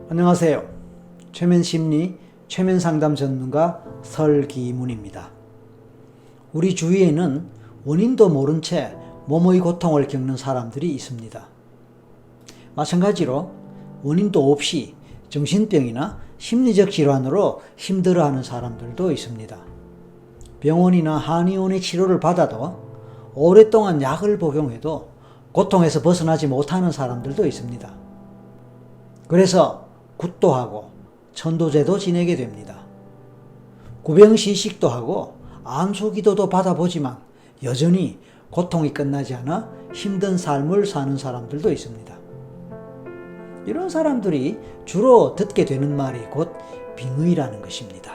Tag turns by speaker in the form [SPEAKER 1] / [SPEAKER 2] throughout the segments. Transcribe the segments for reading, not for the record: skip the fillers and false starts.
[SPEAKER 1] 안녕하세요. 최면심리, 최면상담 전문가 설기문입니다. 우리 주위에는 원인도 모른 채 몸의 고통을 겪는 사람들이 있습니다. 마찬가지로 원인도 없이 정신병이나 심리적 질환으로 힘들어하는 사람들도 있습니다. 병원이나 한의원의 치료를 받아도 오랫동안 약을 복용해도 고통에서 벗어나지 못하는 사람들도 있습니다. 그래서 굿도 하고 천도제도 지내게 됩니다. 구병시식도 하고 안수기도도 받아보지만 여전히 고통이 끝나지 않아 힘든 삶을 사는 사람들도 있습니다. 이런 사람들이 주로 듣게 되는 말이 곧 빙의라는 것입니다.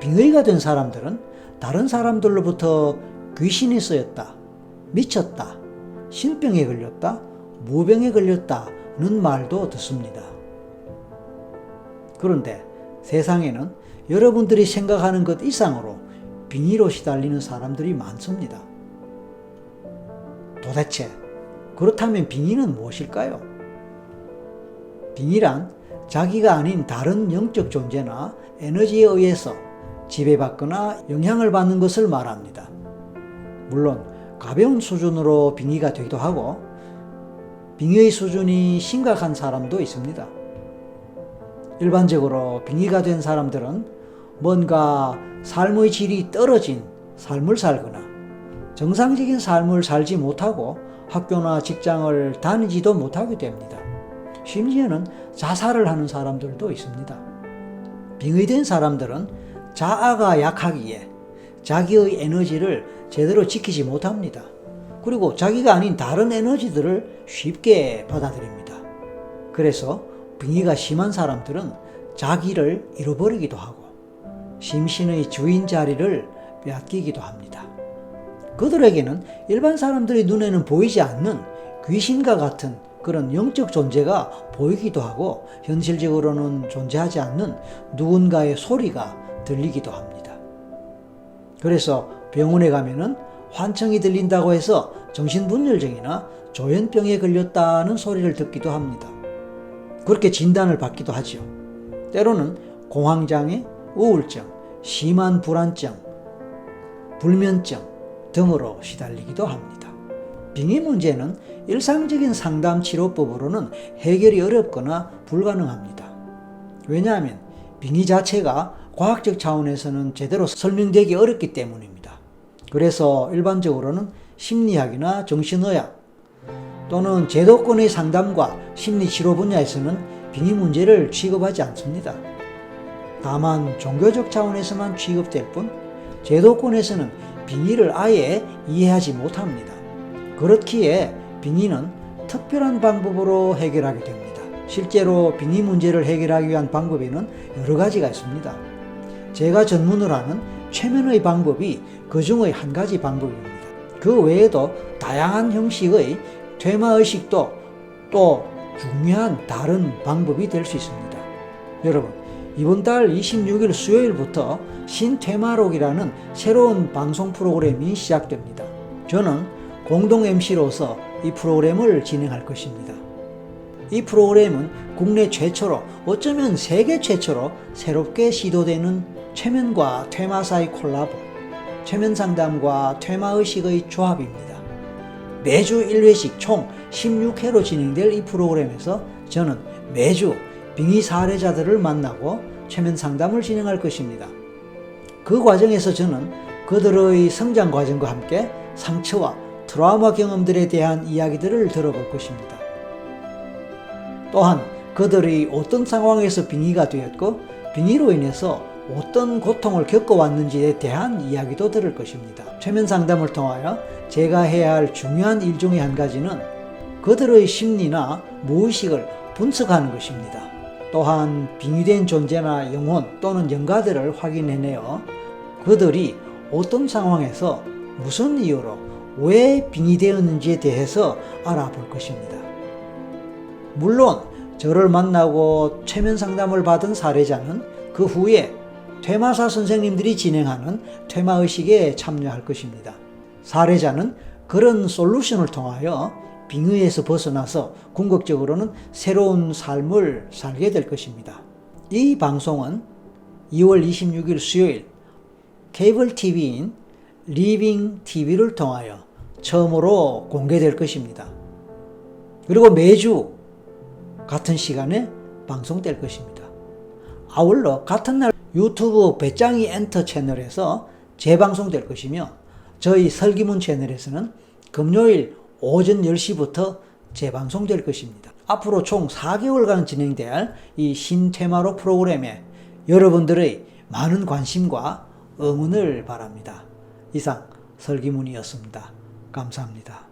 [SPEAKER 1] 빙의가 된 사람들은 다른 사람들로부터 귀신이 쓰였다, 미쳤다, 신병에 걸렸다, 무병에 걸렸다는 말도 듣습니다. 그런데 세상에는 여러분들이 생각하는 것 이상으로 빙의로 시달리는 사람들이 많습니다. 도대체 그렇다면 빙의는 무엇일까요? 빙의란 자기가 아닌 다른 영적 존재나 에너지에 의해서 지배받거나 영향을 받는 것을 말합니다. 물론 가벼운 수준으로 빙의가 되기도 하고 빙의의 수준이 심각한 사람도 있습니다. 일반적으로 빙의가 된 사람들은 뭔가 삶의 질이 떨어진 삶을 살거나 정상적인 삶을 살지 못하고 학교나 직장을 다니지도 못하게 됩니다. 심지어는 자살을 하는 사람들도 있습니다. 빙의된 사람들은 자아가 약하기에 자기의 에너지를 제대로 지키지 못합니다. 그리고 자기가 아닌 다른 에너지들을 쉽게 받아들입니다. 그래서 빙의가 심한 사람들은 자기를 잃어버리기도 하고 심신의 주인 자리를 빼앗기기도 합니다. 그들에게는 일반 사람들의 눈에는 보이지 않는 귀신과 같은 그런 영적 존재가 보이기도 하고 현실적으로는 존재하지 않는 누군가의 소리가 들리기도 합니다. 그래서 병원에 가면은 환청이 들린다고 해서 정신분열증이나 조현병에 걸렸다는 소리를 듣기도 합니다. 그렇게 진단을 받기도 하죠. 때로는 공황장애, 우울증, 심한 불안증, 불면증 등으로 시달리기도 합니다. 빙의 문제는 일상적인 상담 치료법으로는 해결이 어렵거나 불가능합니다. 왜냐하면 빙의 자체가 과학적 차원에서는 제대로 설명되기 어렵기 때문입니다. 그래서 일반적으로는 심리학이나 정신의학 또는 제도권의 상담과 심리치료 분야에서는 빙의 문제를 취급하지 않습니다. 다만 종교적 차원에서만 취급될 뿐 제도권에서는 빙의를 아예 이해하지 못합니다. 그렇기에 빙의는 특별한 방법으로 해결하게 됩니다. 실제로 빙의 문제를 해결하기 위한 방법에는 여러 가지가 있습니다. 제가 전문으로 하는 최면의 방법이 그 중의 한 가지 방법입니다. 그 외에도 다양한 형식의 퇴마의식도 또 중요한 다른 방법이 될 수 있습니다. 여러분, 이번 달 26일 수요일부터 신퇴마록이라는 새로운 방송 프로그램이 시작됩니다. 저는 공동 MC로서 이 프로그램을 진행할 것입니다. 이 프로그램은 국내 최초로, 어쩌면 세계 최초로 새롭게 시도되는 최면과 퇴마 사이 콜라보, 최면상담과 퇴마의식의 조합입니다. 매주 1회씩 총 16회로 진행될 이 프로그램에서 저는 매주 빙의 사례자들을 만나고 최면상담을 진행할 것입니다. 그 과정에서 저는 그들의 성장 과정과 함께 상처와 트라우마 경험들에 대한 이야기들을 들어볼 것입니다. 또한 그들이 어떤 상황에서 빙의가 되었고 빙의로 인해서 어떤 고통을 겪어왔는지에 대한 이야기도 들을 것입니다. 최면 상담을 통하여 제가 해야 할 중요한 일 중에 한 가지는 그들의 심리나 무의식을 분석하는 것입니다. 또한 빙의된 존재나 영혼 또는 영가들을 확인해내어 그들이 어떤 상황에서 무슨 이유로 왜 빙의되었는지에 대해서 알아볼 것입니다. 물론 저를 만나고 최면 상담을 받은 사례자는 그 후에 퇴마사 선생님들이 진행하는 퇴마의식에 참여할 것입니다. 사례자는 그런 솔루션을 통하여 빙의에서 벗어나서 궁극적으로는 새로운 삶을 살게 될 것입니다. 이 방송은 2월 26일 수요일 케이블 TV인 리빙 TV를 통하여 처음으로 공개될 것입니다. 그리고 매주 같은 시간에 방송될 것입니다. 아울러 같은 날 유튜브 배짱이 엔터 채널에서 재방송될 것이며 저희 설기문 채널에서는 금요일 오전 10시부터 재방송될 것입니다. 앞으로 총 4개월간 진행될 이 신테마로 프로그램에 여러분들의 많은 관심과 응원을 바랍니다. 이상 설기문이었습니다. 감사합니다.